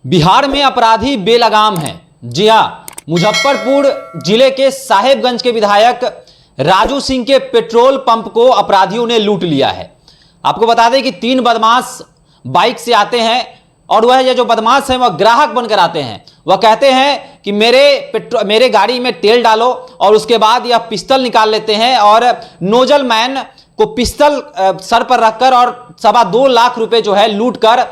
बिहार में अपराधी बेलगाम हैं। जी हां, मुजफ्फरपुर जिले के साहेबगंज के विधायक राजू सिंह के पेट्रोल पंप को अपराधियों ने लूट लिया है। आपको बता दें कि 3 बदमाश बाइक से आते हैं और वह ये जो बदमाश हैं वह ग्राहक बनकर आते हैं। वह कहते हैं कि मेरे गाड़ी में तेल डालो और उसके बाद यह पिस्टल निकाल लेते हैं और नोजल मैन को पिस्टल सर पर रखकर और 2.25 लाख रुपए जो है लूट कर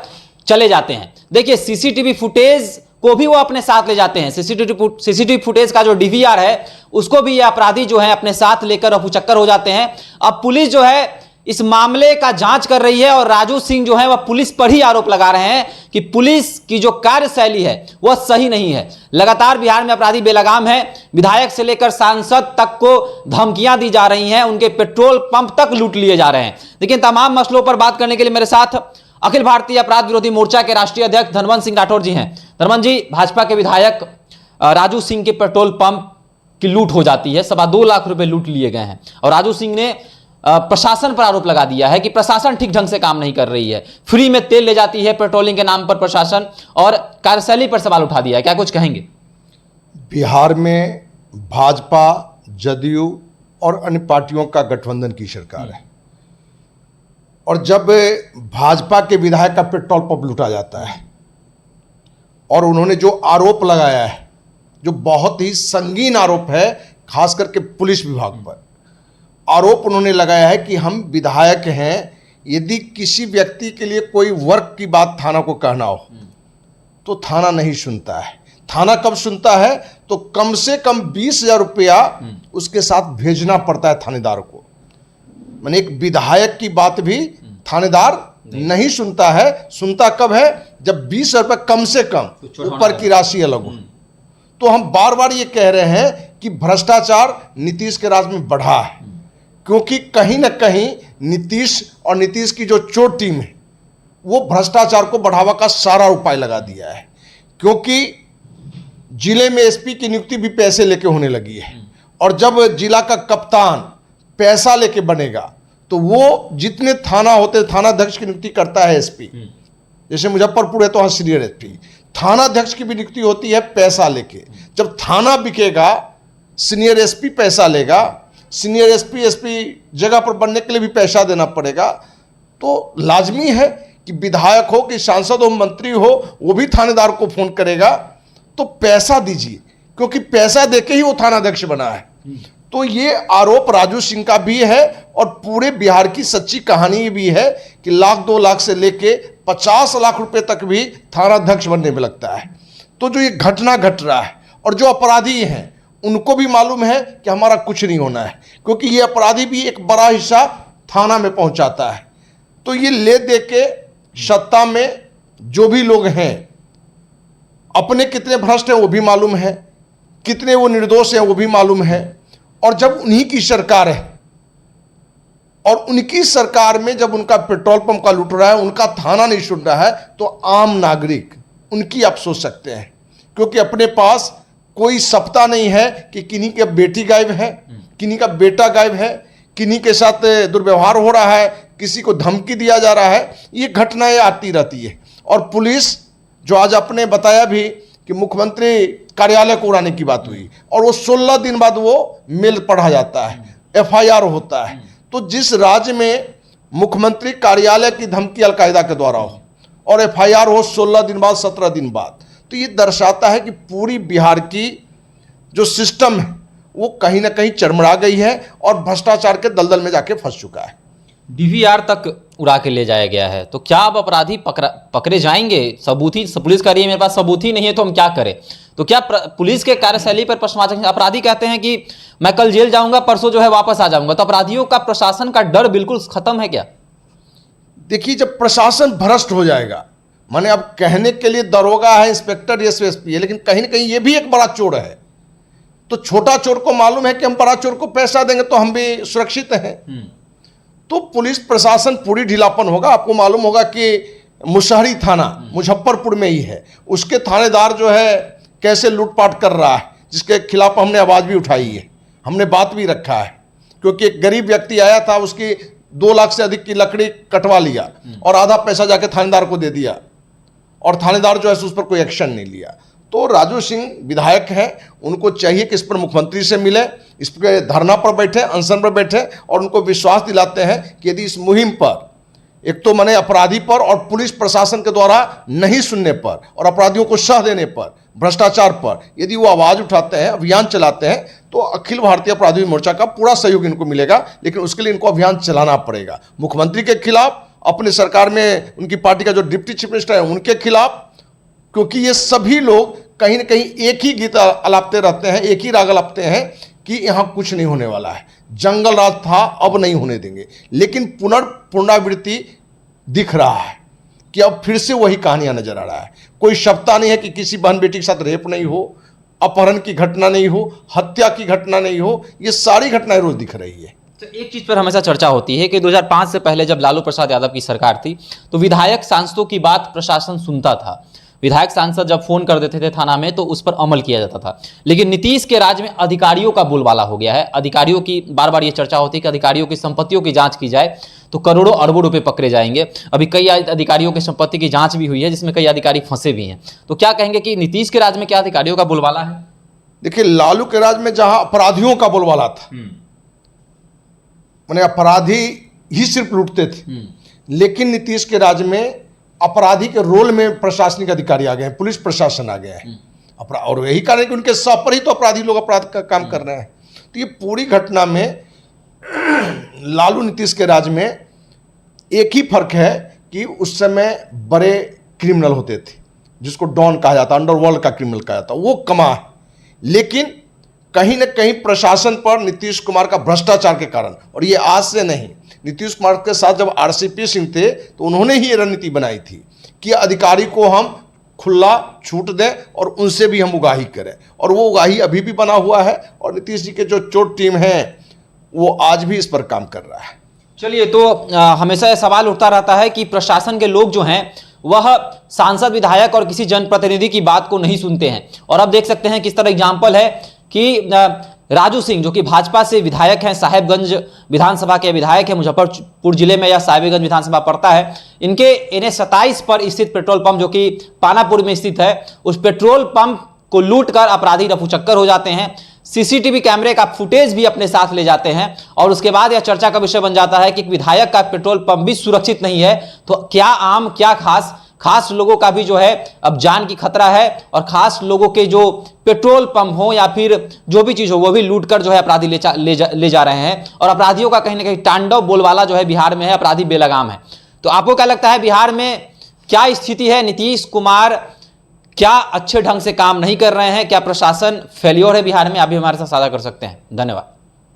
चले जाते हैं। देखिए, सीसीटीवी फुटेज को भी वो अपने साथ ले जाते हैं। सीसीटीवी फुटेज का जो डीवीआर है उसको भी ये अपराधी जो है अपने साथ लेकर अफूचक्कर हो जाते हैं। अब पुलिस जो है इस मामले का जांच कर रही है और राजू सिंह जो है वह पुलिस पर ही आरोप लगा रहे हैं कि पुलिस की जो कार्यशैली है वह सही नहीं है। लगातार बिहार में अपराधी बेलगाम है। विधायक से लेकर सांसद तक को धमकियां दी जा रही हैं, उनके पेट्रोल पंप तक लूट लिए जा रहे हैं। लेकिन तमाम मसलों पर बात करने के लिए मेरे साथ अखिल भारतीय अपराध विरोधी मोर्चा के राष्ट्रीय अध्यक्ष धनवंत सिंह राठौर जी हैं। धनवंत जी, भाजपा के विधायक राजू सिंह के पेट्रोल पंप की लूट हो जाती है, 2.25 लाख रुपए लूट लिए गए हैं और राजू सिंह ने प्रशासन पर आरोप लगा दिया है कि प्रशासन ठीक ढंग से काम नहीं कर रही है, फ्री में तेल ले जाती है पेट्रोलिंग के नाम पर प्रशासन, और कार्यशैली पर सवाल उठा दिया है। क्या कुछ कहेंगे? बिहार में भाजपा, जदयू और अन्य पार्टियों का गठबंधन की सरकार है और जब भाजपा के विधायक का पेट्रोल पंप लूटा जाता है और उन्होंने जो आरोप लगाया है, जो बहुत ही संगीन आरोप है, खास करके पुलिस विभाग पर आरोप उन्होंने लगाया है कि हम विधायक हैं, यदि किसी व्यक्ति के लिए कोई वर्क की बात थाना को कहना हो तो थाना नहीं सुनता है। थाना कब सुनता है? तो कम से कम 20,000 रुपया उसके साथ भेजना पड़ता है थानेदार को। माने एक विधायक की बात भी थानेदार नहीं सुनता है। सुनता कब है? जब 20,000 रुपये कम से कम, ऊपर की राशि अलग हो। तो हम बार बार ये कह रहे हैं कि भ्रष्टाचार नीतीश के राज में बढ़ा है, क्योंकि कहीं ना कहीं नीतीश और नीतीश की जो चोर टीम है वो भ्रष्टाचार को बढ़ावा का सारा उपाय लगा दिया है। क्योंकि जिले में एसपी की नियुक्ति भी पैसे लेके होने लगी है और जब जिला का कप्तान पैसा लेके बनेगा तो वो जितने थाना होते, थाना अध्यक्ष की नियुक्ति करता है एसपी। जैसे मुजफ्फरपुर है तो वहाँ सीनियर एसपी, थाना अध्यक्ष की भी नियुक्ति होती है पैसा लेके। जब थाना बिकेगा, सीनियर एसपी पैसा लेगा, सीनियर एसपी जगह पर बनने के लिए भी पैसा देना पड़ेगा। तो लाजमी है कि विधायक हो कि सांसद हो, मंत्री हो, वो भी थानेदार को फोन करेगा तो पैसा दीजिए, क्योंकि पैसा देके ही वो थानाध्यक्ष बना है। तो ये आरोप राजू सिंह का भी है और पूरे बिहार की सच्ची कहानी भी है कि 1-2 लाख से लेके 50 लाख रुपए तक भी थानाध्यक्ष बनने में लगता है। तो जो ये घटना घट रहा है और जो अपराधी हैं उनको भी मालूम है कि हमारा कुछ नहीं होना है, क्योंकि ये अपराधी भी एक बड़ा हिस्सा थाना में पहुंचाता है। तो ये ले दे के सत्ता में जो भी लोग हैं, अपने कितने भ्रष्ट हैं वो भी मालूम है, कितने वो निर्दोष हैं वो भी मालूम है। और जब उन्हीं की सरकार है और उनकी सरकार में जब उनका पेट्रोल पंप का लूट रहा है, उनका थाना नहीं सुन रहा है, तो आम नागरिक उनकी आप सोच सकते हैं। क्योंकि अपने पास कोई सप्ताह नहीं है कि किन्हीं के बेटी गायब है, किन्हीं का बेटा गायब है, किन्हीं के साथ दुर्व्यवहार हो रहा है, किसी को धमकी दिया जा रहा है। ये घटनाएं आती रहती है। और पुलिस जो आज आपने बताया भी कि मुख्यमंत्री कार्यालय को उड़ाने की बात हुई और वो 16 दिन बाद वो मेल पढ़ा जाता है, FIR होता है। तो जिस राज्य में मुख्यमंत्री कार्यालय की धमकी अलकायदा के द्वारा हो और FIR हो 16 दिन बाद, 17 दिन बाद, तो ये दर्शाता है कि पूरी बिहार की जो सिस्टम है वो कहीं ना कहीं चरमरा गई है और भ्रष्टाचार के दलदल में जाके फंस चुका है। डीवीआर तक उड़ा के ले जाया गया है, तो क्या अब अपराधी पकड़े जाएंगे? सबूत ही पुलिस कह रही है मेरे पास सबूत ही नहीं है तो हम क्या करें? तो क्या पुलिस के कार्यशैली पर प्रश्न? अपराधी कहते हैं कि मैं कल जेल जाऊंगा, परसों जो है वापस आ जाऊंगा। तो अपराधियों का प्रशासन का डर बिल्कुल खत्म है क्या? देखिए, जब प्रशासन भ्रष्ट हो जाएगा, माने अब कहने के लिए दरोगा है, इंस्पेक्टर, एसपी है, लेकिन कहीं ना कहीं ये भी एक बड़ा चोर है। तो छोटा चोर को मालूम है कि हम बड़ा चोर को पैसा देंगे तो हम भी सुरक्षित हैं। तो पुलिस प्रशासन पूरी ढीलापन होगा। आपको मालूम होगा कि मुशहरी थाना मुजफ्फरपुर में ही है, उसके थानेदार जो है कैसे लूटपाट कर रहा है, जिसके खिलाफ हमने आवाज़ भी उठाई है, हमने बात भी रखा है। क्योंकि एक गरीब व्यक्ति आया था, उसकी 2 लाख से अधिक की लकड़ी कटवा लिया और आधा पैसा जाके थानेदार को दे दिया और थानेदार जो है उस पर कोई एक्शन नहीं लिया। तो राजू सिंह विधायक हैं, उनको चाहिए कि इस पर मुख्यमंत्री से मिले, इस पर धरना पर बैठे, अनशन पर बैठे और उनको विश्वास दिलाते हैं कि यदि इस मुहिम पर एक तो मैंने अपराधी पर और पुलिस प्रशासन के द्वारा नहीं सुनने पर और अपराधियों को सह देने पर, भ्रष्टाचार पर यदि वो आवाज़ उठाते हैं, अभियान चलाते हैं, तो अखिल भारतीय अपराधी मोर्चा का पूरा सहयोग इनको मिलेगा। लेकिन उसके लिए इनको अभियान चलाना पड़ेगा, मुख्यमंत्री के खिलाफ, अपने सरकार में उनकी पार्टी का जो डिप्टी चीफ मिनिस्टर है उनके खिलाफ, क्योंकि ये सभी लोग कहीं ना कहीं एक ही गीत अलापते रहते हैं, एक ही राग अलापते हैं कि यहाँ कुछ नहीं होने वाला है, जंगल राज था अब नहीं होने देंगे। लेकिन पुनरावृत्ति दिख रहा है कि अब फिर से वही कहानियां नजर आ रहा है। कोई सप्ताह नहीं है कि किसी बहन बेटी के साथ रेप नहीं हो, अपहरण की घटना नहीं हो, हत्या की घटना नहीं हो, ये सारी घटनाएं रोज दिख रही है। तो एक चीज पर हमेशा चर्चा होती है कि 2005 से पहले जब लालू प्रसाद यादव की सरकार थी तो विधायक सांसदों की बात प्रशासन सुनता था। विधायक सांसद जब फोन कर देते थे थाना में तो उस पर अमल किया जाता था। लेकिन नीतीश के राज में अधिकारियों का बोलबाला हो गया है। अधिकारियों की बार बार ये चर्चा होती है कि अधिकारियों की संपत्तियों की जांच की जाए तो करोड़ों अरबों रुपए पकड़े जाएंगे। अभी कई अधिकारियों की संपत्ति की जांच भी हुई है जिसमें कई अधिकारी फंसे भी हैं। तो क्या कहेंगे कि नीतीश के राज में क्या अधिकारियों का बोलबाला है? देखिए, लालू के राज में जहां अपराधियों का बोलबाला था, माने अपराधी ही सिर्फ लूटते थे, लेकिन नीतीश के राज में अपराधी के रोल में प्रशासनिक अधिकारी आ गए हैं, पुलिस प्रशासन आ गया है। और यही कारण है कि उनके सह पर ही तो अपराधी लोग अपराध का काम कर रहे हैं। तो ये पूरी घटना में लालू नीतीश के राज में एक ही फर्क है कि उस समय बड़े क्रिमिनल होते थे, जिसको डॉन कहा जाता, अंडरवर्ल्ड का क्रिमिनल कहा जाता, वो कमा है। लेकिन कहीं ना कहीं प्रशासन पर नीतीश कुमार का भ्रष्टाचार के कारण, और ये आज से नहीं, नीतीश कुमार के साथ जब आरसीपी सिंह थे तो उन्होंने ही ये रणनीति बनाई थी कि अधिकारी को हम खुला छूट दें और उनसे भी हम उगाही करें, और वो उगाही अभी भी बना हुआ है। और नीतीश जी के जो चोट टीम है वो आज भी इस पर काम कर रहा है। चलिए, तो हमेशा यह सवाल उठता रहता है कि प्रशासन के लोग जो हैं वह सांसद, विधायक और किसी जनप्रतिनिधि की बात को नहीं सुनते हैं। और अब देख सकते हैं किस तरह एग्जाम्पल है कि राजू सिंह जो कि भाजपा से विधायक हैं, साहेबगंज विधानसभा के विधायक हैं, मुजफ्फरपुर जिले में यह साहेबगंज विधानसभा पड़ता है। इनके NH 27 पर स्थित पेट्रोल पंप जो कि पानापुर में स्थित है, उस पेट्रोल पंप को लूटकर अपराधी रफूचक्कर हो जाते हैं। सीसीटीवी कैमरे का फुटेज भी अपने साथ ले जाते हैं और उसके बाद यह चर्चा का विषय बन जाता है कि विधायक का पेट्रोल पंप भी सुरक्षित नहीं है। तो क्या आम, क्या खास लोगों का भी जो है अब जान की खतरा है, और खास लोगों के जो पेट्रोल पंप हो या फिर जो भी चीज हो वो भी लूटकर जो है अपराधी ले जा रहे हैं। और अपराधियों का कहीं ना कहीं तांडव बोलबाला जो है बिहार में है, अपराधी बेलगाम है। तो आपको क्या लगता है बिहार में क्या स्थिति है? नीतीश कुमार क्या अच्छे ढंग से काम नहीं कर रहे हैं? क्या प्रशासन फेल्योर है बिहार में? आप भी हमारे साथ साझा कर सकते हैं। धन्यवाद।